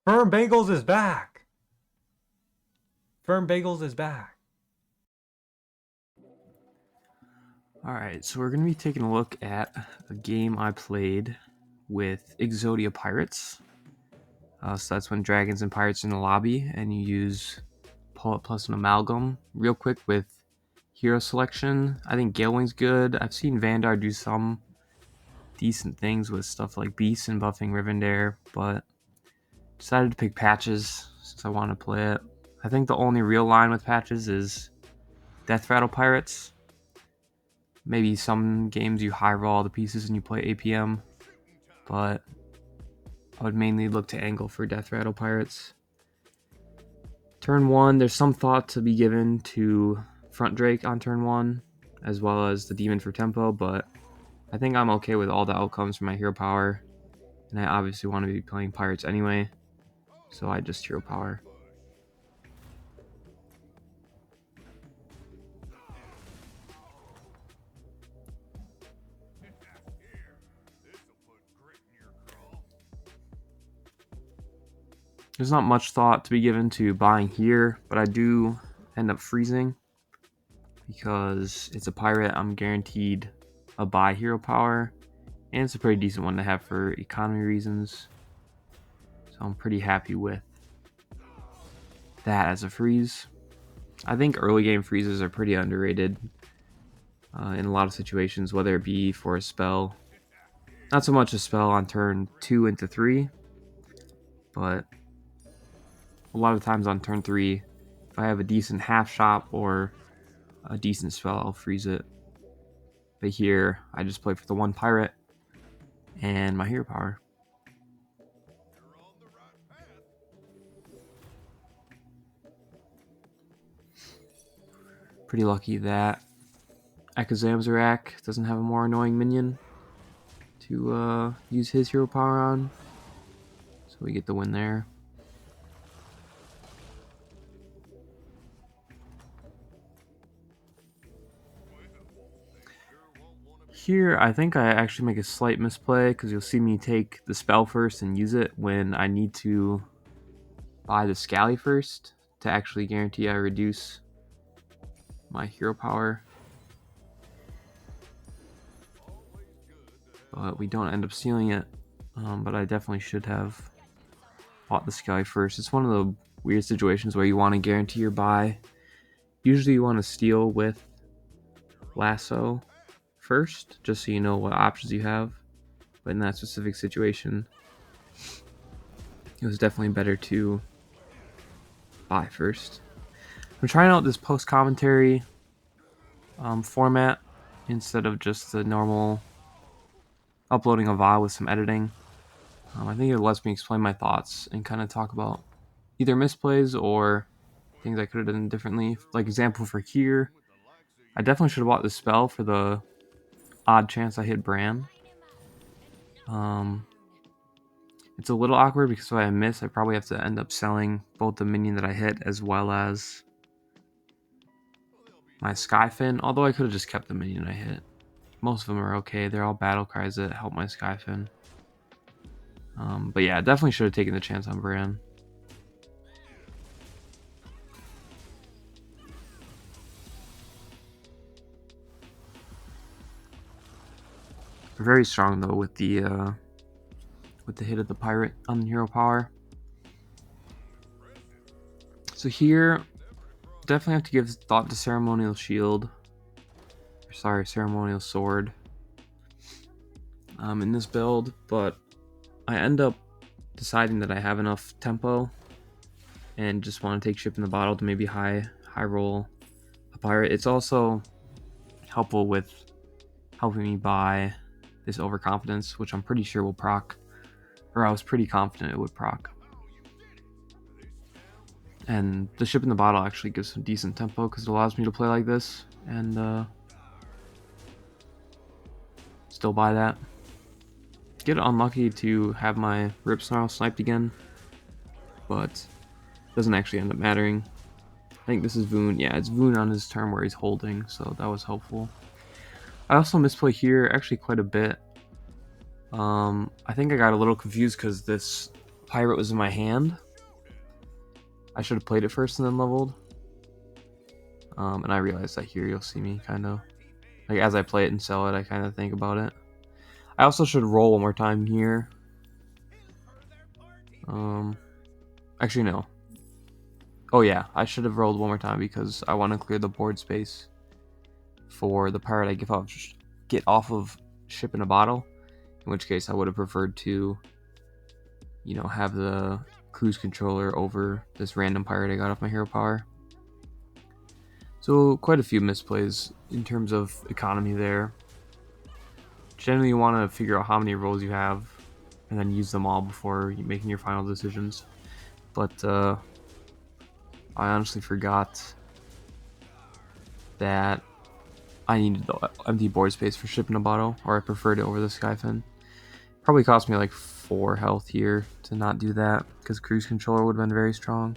Firm Bagels is back. Firm Bagels is back. Alright, so we're going to be taking a look at a game I played with Exodia Pirates. So that's when dragons and pirates are in the lobby, and you use Poet plus an Amalgam real quick with hero selection. I think Galewing's good. I've seen Vandar do some decent things with stuff like Beast and buffing Rivendare, but decided to pick Patches since I want to play it. I think the only real line with Patches is Death Rattle Pirates. Maybe some games you high roll all the pieces and you play APM, but I would mainly look to angle for Death Rattle Pirates. Turn 1, there's some thought to be given to Front Drake on turn 1, as well as the Demon for tempo, but I think I'm okay with all the outcomes for my hero power, and I obviously want to be playing Pirates anyway, so I just hero power. There's not much thought to be given to buying here, but I do end up freezing because it's a pirate. I'm guaranteed a buy hero power, and it's a pretty decent one to have for economy reasons. So I'm pretty happy with that as a freeze. I think early game freezes are pretty underrated in a lot of situations, whether it be for a spell. Not so much a spell on turn 2 into 3, but a lot of times on turn 3, if I have a decent half shot or a decent spell, I'll freeze it. But here, I just play for the 1 pirate and my hero power. Pretty lucky that Ekazamzarak doesn't have a more annoying minion to use his hero power on. So we get the win there. Here, I think I actually make a slight misplay because you'll see me take the spell first and use it when I need to buy the Scally first to actually guarantee I reduce my hero power. But we don't end up stealing it, but I definitely should have bought the Scally first. It's one of the weird situations where you want to guarantee your buy. Usually you want to steal with Lasso first, just so you know what options you have. But in that specific situation, it was definitely better to buy first. I'm trying out this post-commentary format instead of just the normal uploading a VOD with some editing. I think it lets me explain my thoughts and kind of talk about either misplays or things I could have done differently. Like example for here, I definitely should have bought the spell for the odd chance I hit Bran. It's a little awkward because if I miss, I probably have to end up selling both the minion that I hit as well as my Skyfin, although I could have just kept the minion I hit. Most of them are okay. They're all battle cries that help my Skyfin. But yeah, I definitely should have taken the chance on Bran. Very strong though with the hit of the pirate on hero power. So here, definitely have to give thought to Ceremonial Shield. Sorry, Ceremonial Sword. In this build, but I end up deciding that I have enough tempo and just want to take Ship in the Bottle to maybe high roll a pirate. It's also helpful with helping me buy this Overconfidence, which I'm pretty sure will proc, or I was pretty confident it would proc. And the Ship in the Bottle actually gives some decent tempo because it allows me to play like this and still buy that. Get unlucky to have my Rip Snarl sniped again, but doesn't actually end up mattering. I think this is Voon. Yeah, it's Voon on his turn where he's holding, so that was helpful. I also misplay here actually quite a bit. I think I got a little confused because this pirate was in my hand. I should have played it first and then leveled. And I realized that here you'll see me kind of, like as I play it and sell it, I kind of think about it. I also should roll one more time here. Actually no. Oh yeah, I should have rolled one more time because I want to clear the board space for the pirate I get off of ship in a bottle. In which case I would have preferred to, you know, have the cruise controller over this random pirate I got off my hero power. So quite a few misplays in terms of economy there. Generally you want to figure out how many rolls you have and then use them all before making your final decisions. But I honestly forgot that I needed the empty board space for shipping a bottle, or I preferred it over the Skyfin. Probably cost me like 4 health here to not do that, because cruise controller would have been very strong.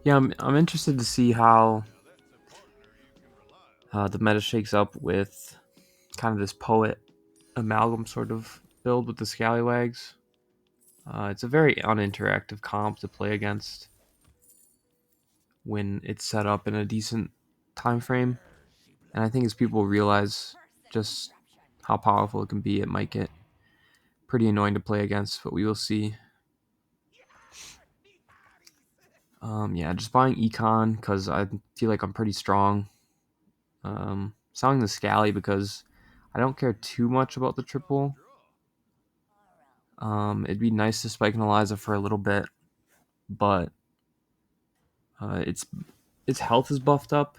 Yeah, I'm interested to see how the meta shakes up with kind of this poet amalgam sort of build with the Scallywags. It's a very uninteractive comp to play against when it's set up in a decent time frame. And I think as people realize just how powerful it can be, it might get pretty annoying to play against, but we will see. Yeah, just buying econ because I feel like I'm pretty strong. Selling the Scally because I don't care too much about the triple. It'd be nice to spike an Eliza for a little bit, but its health is buffed up,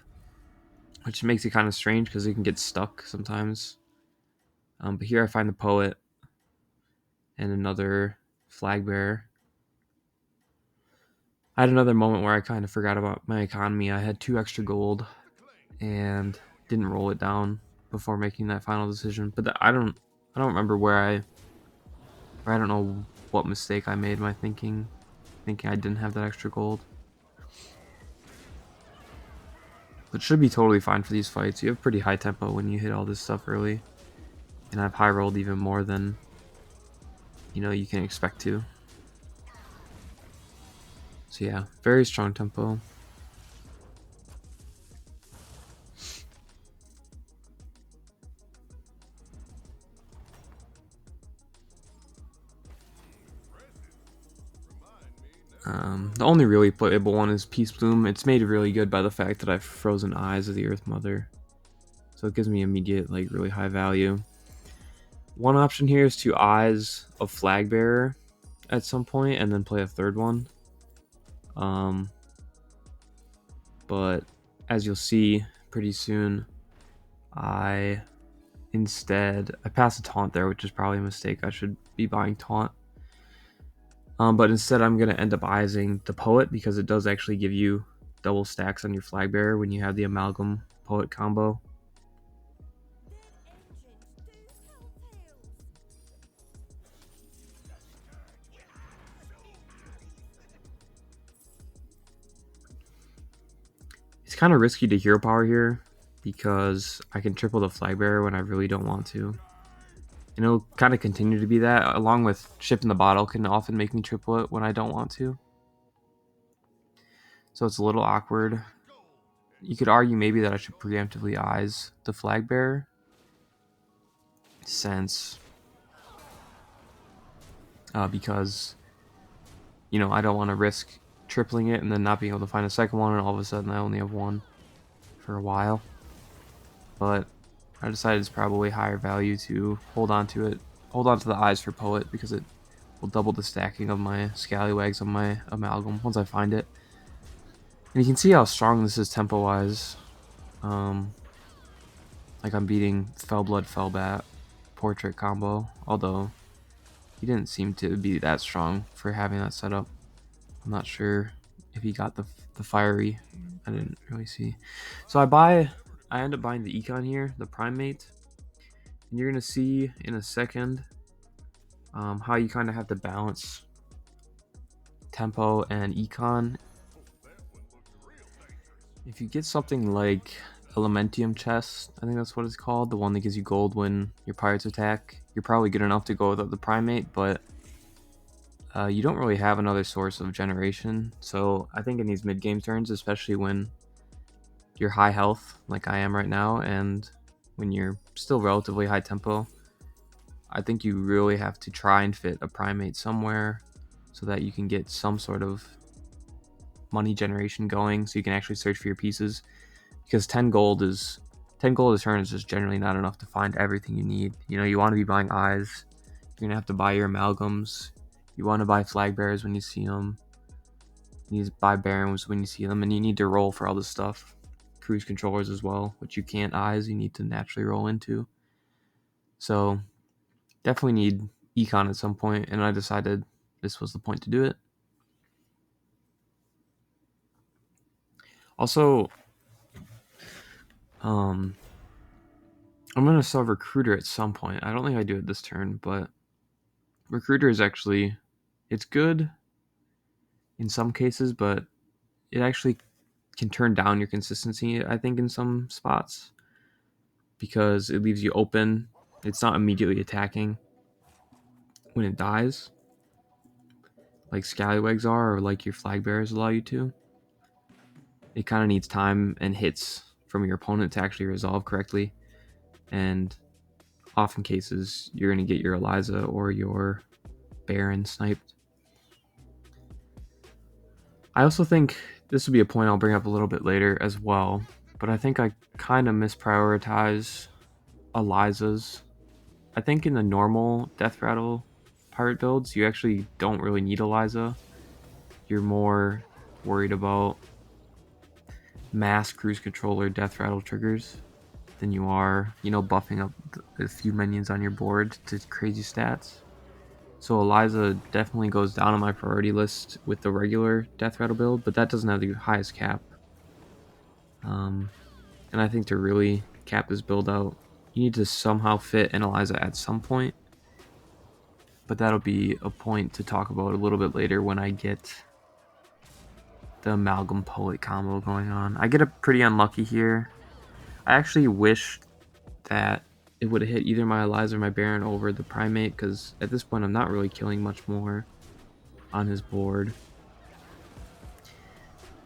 which makes it kind of strange because it can get stuck sometimes. But here I find the poet and another flag bearer. I had another moment where I kind of forgot about my economy. I had 2 extra gold and didn't roll it down before making that final decision. But I don't remember I don't know what mistake I made my thinking I didn't have that extra gold. But should be totally fine for these fights. You have pretty high tempo when you hit all this stuff early. And I've high rolled even more than, you know, you can expect to. So yeah, very strong tempo. The only really playable one is Peace Bloom. It's made really good by the fact that I've frozen Eyes of the Earth Mother. So it gives me immediate, like, really high value. One option here is to Eyes of Flag Bearer at some point and then play a third one. But as you'll see pretty soon, I pass a taunt there, which is probably a mistake. I should be buying taunt. But instead I'm going to end up eyesing the poet because it does actually give you double stacks on your flag bearer when you have the amalgam poet combo. It's kind of risky to hero power here because I can triple the flag bearer when I really don't want to. And it'll kind of continue to be that, along with ship in the bottle can often make me triple it when I don't want to. So it's a little awkward. You could argue maybe that I should preemptively eyes the flag bearer, since because, you know, I don't want to risk tripling it and then not being able to find a second one, and all of a sudden I only have one for a while. But I decided it's probably higher value to hold on to the eyes for poet, because it will double the stacking of my scallywags on my amalgam once I find it. And you can see how strong this is tempo wise. Like I'm beating Fellblood Fellbat portrait combo, although he didn't seem to be that strong for having that set up. I'm not sure if he got the fiery. I didn't really see. So I end up buying the econ here, the primate, and you're gonna see in a second how you kind of have to balance tempo and econ. If you get something like Elementium chest, I think that's what it's called, the one that gives you gold when your pirates attack. You're probably good enough to go without the primate, but you don't really have another source of generation. So I think in these mid-game turns, especially when you're high health like I am right now, and when you're still relatively high tempo, I think you really have to try and fit a primate somewhere so that you can get some sort of money generation going, so you can actually search for your pieces. Because 10 gold a turn is just generally not enough to find everything you need. You know, you want to be buying eyes. You're gonna have to buy your amalgams. You want to buy flag bearers when you see them. You need to buy barons when you see them, and you need to roll for all this stuff. Cruise controllers as well, which you can't eyes. You need to naturally roll into. So definitely need econ at some point, and I decided this was the point to do it. Also, I'm gonna sell recruiter at some point. I don't think I do it this turn, but recruiter is actually, it's good in some cases, but it actually can turn down your consistency, I think, in some spots, because it leaves you open. It's not immediately attacking when it dies, like scallywags are, or like your flag bearers allow you to. It kind of needs time and hits from your opponent to actually resolve correctly, and often cases you're going to get your Eliza or your Baron sniped. I also think this would be a point I'll bring up a little bit later as well, but I think I kind of misprioritize Eliza's. I think in the normal Death Rattle pirate builds, you actually don't really need Eliza. You're more worried about mass cruise controller Death Rattle triggers than you are, buffing up a few minions on your board to crazy stats. So Eliza definitely goes down on my priority list with the regular Death Rattle build, but that doesn't have the highest cap. And I think to really cap this build out, you need to somehow fit an Eliza at some point. But that'll be a point to talk about a little bit later when I get the Amalgam Poet combo going on. I get a pretty unlucky here. I actually wish that it would have hit either my Eliza or my Baron over the Primate, because at this point I'm not really killing much more on his board.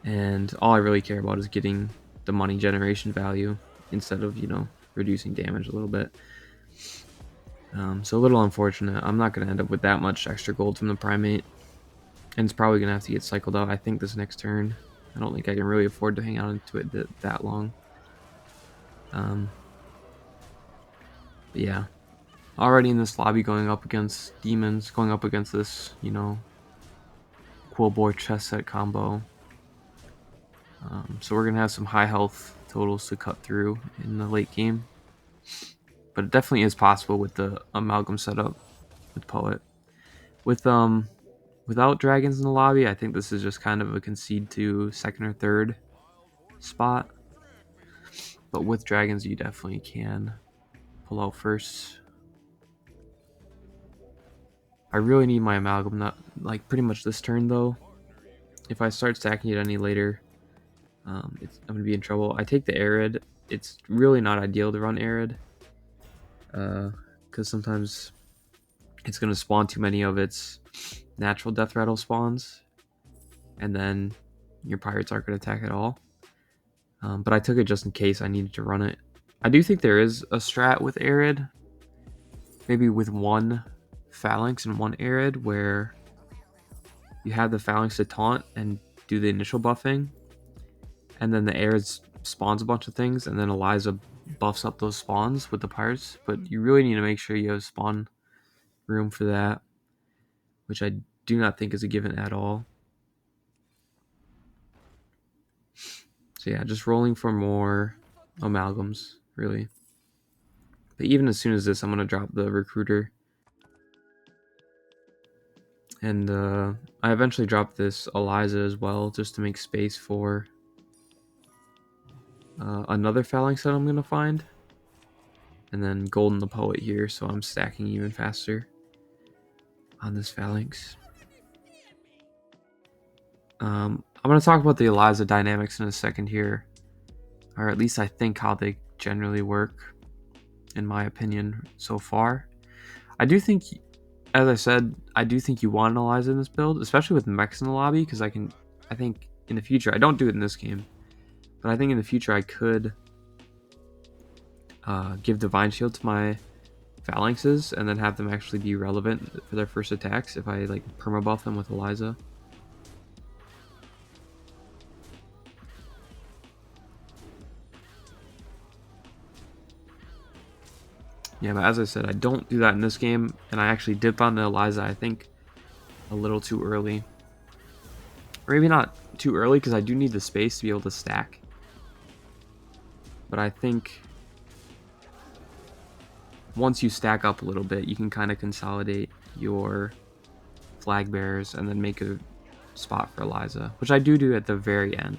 And all I really care about is getting the money generation value instead of, reducing damage a little bit. So a little unfortunate. I'm not going to end up with that much extra gold from the Primate. And it's probably going to have to get cycled out, I think, this next turn. I don't think I can really afford to hang on to it that long. But yeah. Already in this lobby going up against demons, going up against this, Quillboy chess set combo. So we're going to have some high health totals to cut through in the late game. But it definitely is possible with the Amalgam setup with Poet. Without dragons in the lobby, I think this is just kind of a concede to second or third spot. But with dragons, you definitely can pull out first. I really need my Amalgam, not like pretty much this turn though. If I start stacking it any later, I'm going to be in trouble. I take the Arid. It's really not ideal to run Arid, because sometimes it's going to spawn too many of its natural Death Rattle spawns, and then your pirates aren't going to attack at all. But I took it just in case I needed to run it. I do think there is a strat with Arid, maybe with one Phalanx and one Arid, where you have the Phalanx to taunt and do the initial buffing, and then the Arid spawns a bunch of things, and then Eliza buffs up those spawns with the pirates. But you really need to make sure you have spawn room for that, which I do not think is a given at all. So yeah, just rolling for more amalgams, really. But even as soon as this, I'm going to drop the recruiter. And I eventually dropped this Eliza as well, just to make space for another Phalanx that I'm going to find. And then Golden the Poet here, so I'm stacking even faster on this Phalanx. I'm going to talk about the Eliza dynamics in a second here. or at least I think how they generally work, in my opinion, so far. I do think, as I said, I do think you want an Eliza in this build, especially with mechs in the lobby, because I think in the future, I don't do it in this game, but I think in the future I could give Divine Shield to my Phalanxes and then have them actually be relevant for their first attacks if I like permabuff them with Eliza. Yeah, but as I said, I don't do that in this game, and I actually dip on the Eliza, I think, a little too early. Or maybe not too early, because I do need the space to be able to stack. But I think once you stack up a little bit, you can kind of consolidate your flag bearers and then make a spot for Eliza, which I do at the very end.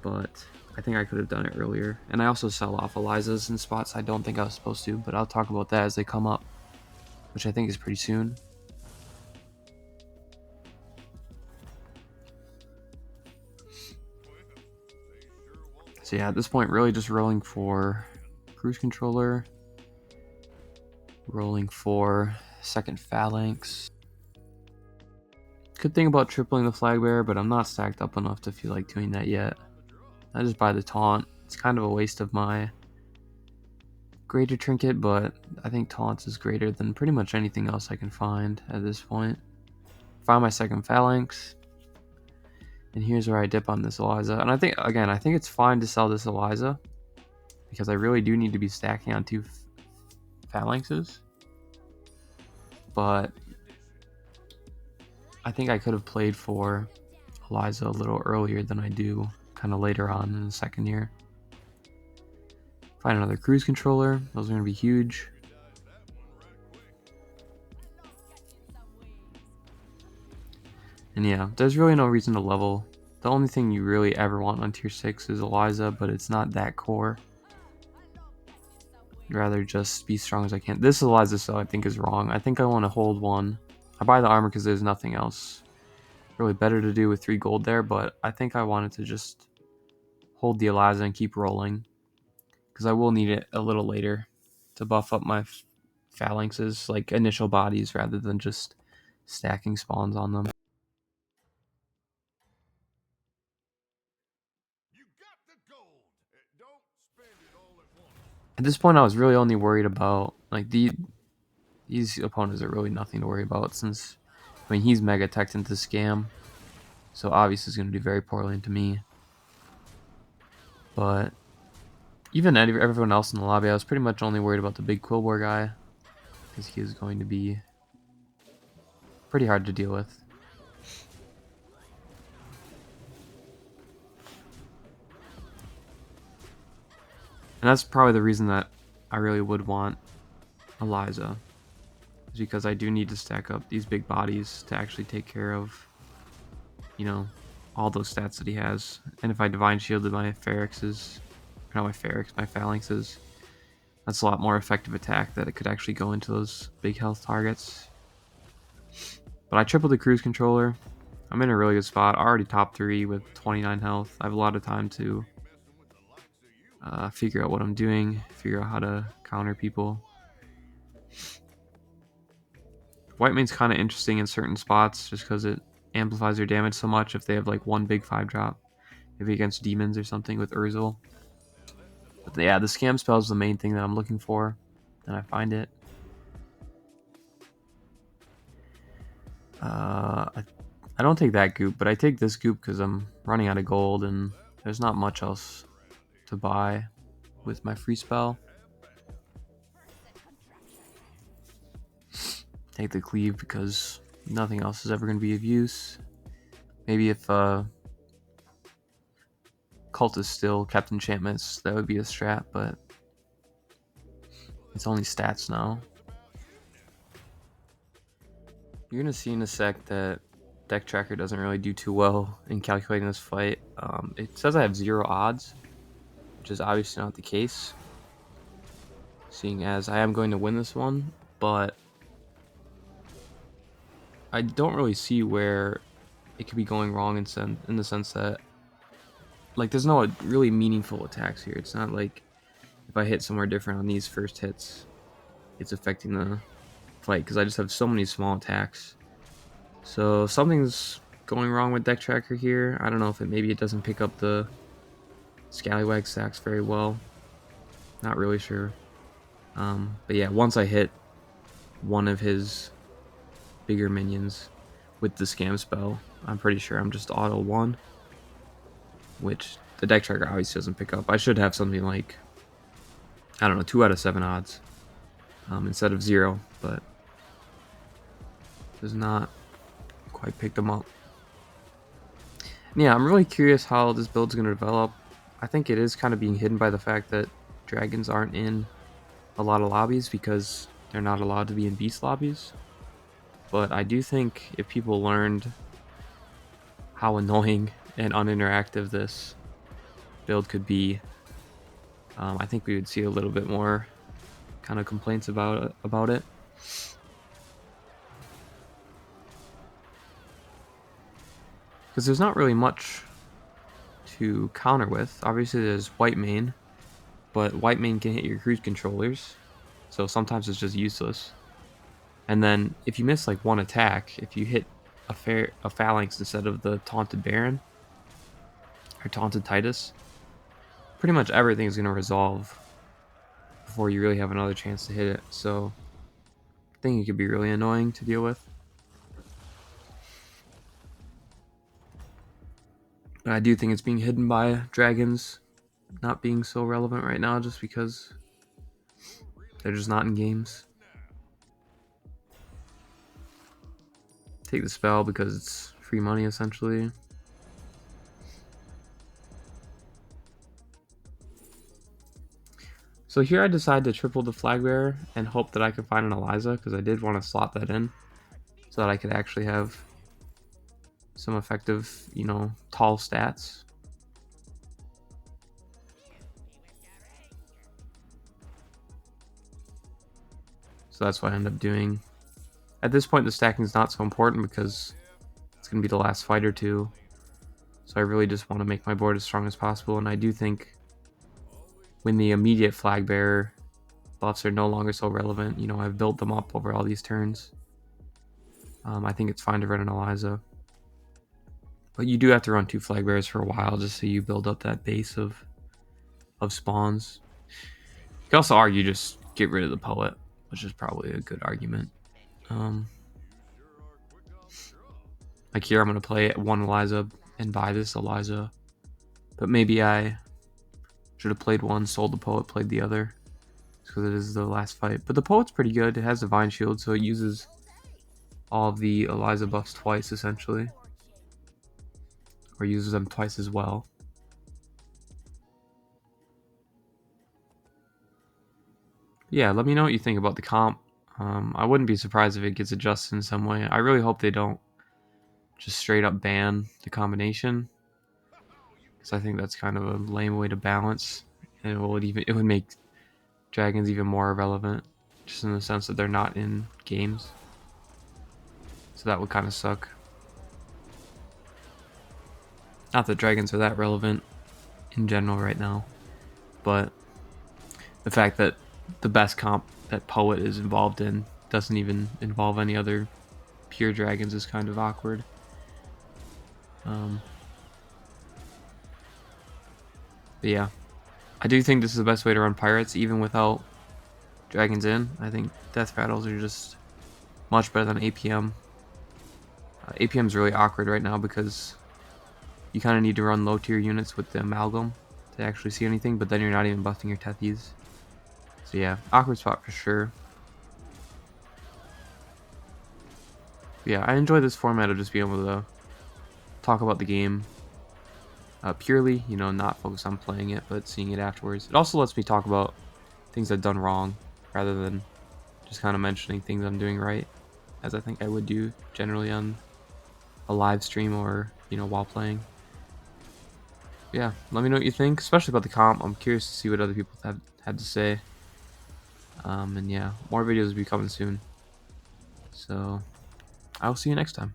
But I think I could have done it earlier. And I also sell off Elizas in spots I don't think I was supposed to, but I'll talk about that as they come up, which I think is pretty soon. So yeah, at this point, really just rolling for Cruise Controller, rolling for second Phalanx. Good thing about tripling the flag bearer, but I'm not stacked up enough to feel like doing that yet. I just buy the taunt. It's kind of a waste of my greater trinket, but I think taunts is greater than pretty much anything else I can find at this point. Find my second Phalanx. And here's where I dip on this Eliza. And I think it's fine to sell this Eliza, because I really do need to be stacking on 2 Phalanxes. But I think I could have played for Eliza a little earlier than I do kind of later on in the second year. Find another Cruise Controller. Those are going to be huge. And yeah, there's really no reason to level. The only thing you really ever want on tier 6 is Eliza, but it's not that core. I'd rather just be strong as I can. This Eliza cell I think is wrong. I think I want to hold 1. I buy the armor because there's nothing else really better to do with 3 gold there, but I think I wanted to just hold the Eliza and keep rolling, because I will need it a little later to buff up my Phalanxes, like initial bodies, rather than just stacking spawns on them. At this point, I was really only worried about, like, these opponents are really nothing to worry about, since, I mean, he's mega teched into scam, so obviously he's going to do very poorly into me. But even everyone else in the lobby, I was pretty much only worried about the big Quillbore guy, because he is going to be pretty hard to deal with. And that's probably the reason that I really would want Eliza, is because I do need to stack up these big bodies to actually take care of, you know, all those stats that he has. And if I Divine Shielded my Phalanxes, my Phalanxes, that's a lot more effective attack that it could actually go into those big health targets. But I tripled the Cruise Controller. I'm in a really good spot. Already top 3 with 29 health. I have a lot of time to figure out what I'm doing, figure out how to counter people. White Mane's kind of interesting in certain spots just because it amplifies their damage so much if they have like one big 5-drop. Maybe against demons or something with Urzel. But yeah, the scam spell is the main thing that I'm looking for, and I find it. I don't take that goop, but I take this goop because I'm running out of gold and there's not much else to buy with my free spell. Take the cleave because nothing else is ever going to be of use. Maybe if Cultist still kept enchantments, that would be a strat, but it's only stats now. You're going to see in a sec that Deck Tracker doesn't really do too well in calculating this fight. It says I have 0 odds, which is obviously not the case, seeing as I am going to win this one, but I don't really see where it could be going wrong in the sense that like there's no really meaningful attacks here. It's not like if I hit somewhere different on these first hits, it's affecting the fight because I just have so many small attacks. So something's going wrong with deck tracker here. I don't know if maybe it doesn't pick up the scallywag stacks very well. Not really sure. But yeah, once I hit one of his bigger minions with the scam spell, I'm pretty sure I'm just auto 1, which the deck tracker obviously doesn't pick up. I should have something like, I don't know, 2 out of 7 odds instead of 0, but does not quite pick them up. And yeah, I'm really curious how this build's going to develop. I think it is kind of being hidden by the fact that dragons aren't in a lot of lobbies because they're not allowed to be in beast lobbies. But I do think if people learned how annoying and uninteractive this build could be, I think we would see a little bit more kind of complaints about it. Because there's not really much to counter with. Obviously there's white main, but white main can hit your cruise controllers, so sometimes it's just useless. And then if you miss like one attack, if you hit a phalanx instead of the taunted baron or taunted Titus, pretty much everything is going to resolve before you really have another chance to hit it. So I think it could be really annoying to deal with. But I do think it's being hidden by dragons not being so relevant right now just because they're just not in games. Take the spell because it's free money essentially. So here I decided to triple the flag bearer and hope that I could find an Eliza because I did want to slot that in so that I could actually have some effective, you know, tall stats. So that's what I ended up doing. At this point, the stacking is not so important because it's going to be the last fight or two. So I really just want to make my board as strong as possible. And I do think when the immediate flag bearer buffs are no longer so relevant, you know, I've built them up over all these turns. I think it's fine to run an Eliza. But you do have to run 2 flag bearers for a while just so you build up that base of spawns. You can also argue just get rid of the poet, which is probably a good argument. Like here I'm going to play 1 Eliza and buy this Eliza. But maybe I should have played 1, sold the poet, played the other. Because it is the last fight. But the poet's pretty good. It has Divine Shield, so it uses all of the Eliza buffs twice essentially. Or uses them twice as well. Yeah, let me know what you think about the comp. I wouldn't be surprised if it gets adjusted in some way. I really hope they don't just straight up ban the combination, because I think that's kind of a lame way to balance, and it would make dragons even more irrelevant, just in the sense that they're not in games. So that would kind of suck. Not that dragons are that relevant in general right now, but the fact that the best comp that Poet is involved in doesn't even involve any other pure dragons is kind of awkward. But yeah, I do think this is the best way to run pirates, even without dragons in. I think death battles are just much better than APM. APM is really awkward right now because you kind of need to run low tier units with the amalgam to actually see anything, but then you're not even buffing your Tethys. So yeah, awkward spot for sure. But yeah, I enjoy this format of just being able to talk about the game purely, you know, not focus on playing it, but seeing it afterwards. It also lets me talk about things I've done wrong, rather than just kind of mentioning things I'm doing right, as I think I would do generally on a live stream or, you know, while playing. Yeah, let me know what you think, especially about the comp. I'm curious to see what other people have had to say. And yeah, more videos will be coming soon. So, I'll see you next time.